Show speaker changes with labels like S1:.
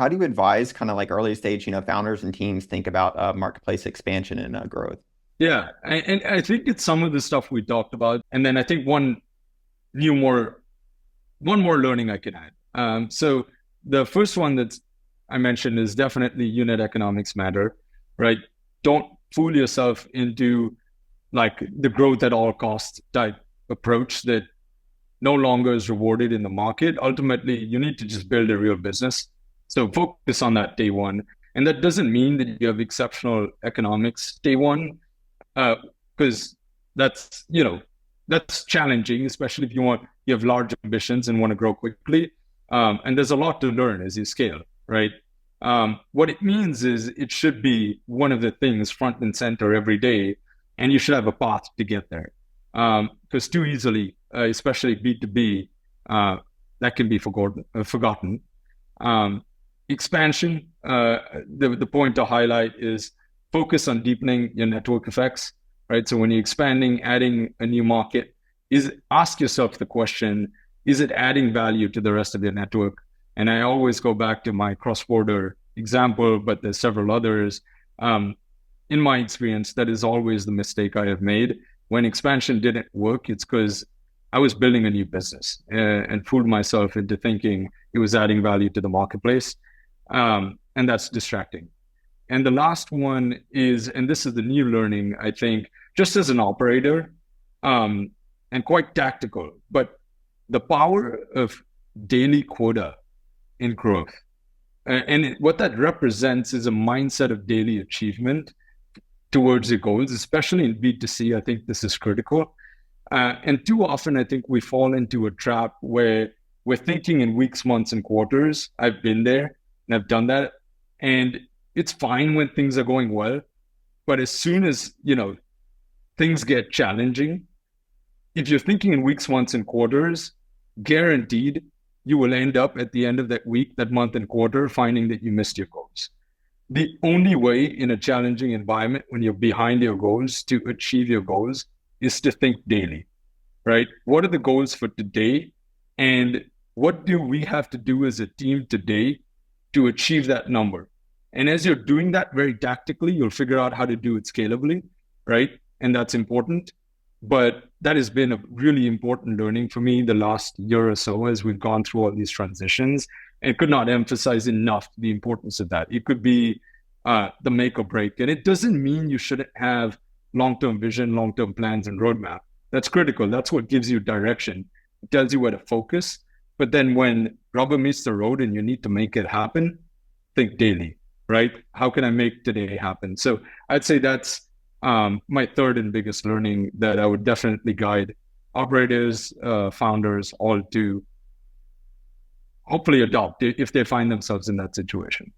S1: how do you advise kind of like early stage, founders and teams think about marketplace expansion and growth?
S2: Yeah, and I think it's some of the stuff we talked about, and then I think new more one more learning I can add. So the first one that I mentioned is definitely unit economics matter, right? Don't fool yourself into like the growth at all costs type approach that no longer is rewarded in the market. Ultimately, you need to just build a real business. So focus on that day one. And that doesn't mean that you have exceptional economics day one, because that's, that's challenging, especially if you have large ambitions and want to grow quickly. And there's a lot to learn as you scale, right? What it means is it should be one of the things front and center every day, and you should have a path to get there. Because too easily, especially B2B, that can be forgotten. Expansion, the point to highlight is focus on deepening your network effects, right? So when you're expanding, adding a new market, ask yourself the question, is it adding value to the rest of your network? And I always go back to my cross-border example, but there's several others. In my experience, that is always the mistake I have made. When expansion didn't work, it's because I was building a new business and fooled myself into thinking it was adding value to the marketplace. And that's distracting. And the last one is, and this is the new learning, I think, just as an operator, and quite tactical, but the power of daily quota in growth. And what that represents is a mindset of daily achievement towards your goals, especially in B2C. I think this is critical. And too often, I think we fall into a trap where we're thinking in weeks, months, and quarters. I've been there and I've done that. And it's fine when things are going well. But as soon as, things get challenging, if you're thinking in weeks, months, and quarters, guaranteed you will end up at the end of that week, that month, and quarter finding that you missed your goals. The only way in a challenging environment when you're behind your goals to achieve your goals is to think daily, right? What are the goals for today? And what do we have to do as a team today to achieve that number? And as you're doing that very tactically, you'll figure out how to do it scalably, right? And that's important. But that has been a really important learning for me the last year or so as we've gone through all these transitions, and could not emphasize enough the importance of that. It could be the make or break. And it doesn't mean you shouldn't have long-term vision, long-term plans, and roadmap. That's critical. That's what gives you direction. It tells you where to focus. But then when rubber meets the road and you need to make it happen, think daily, right? How can I make today happen? So I'd say that's my third and biggest learning that I would definitely guide operators, founders, all to hopefully adopt if they find themselves in that situation.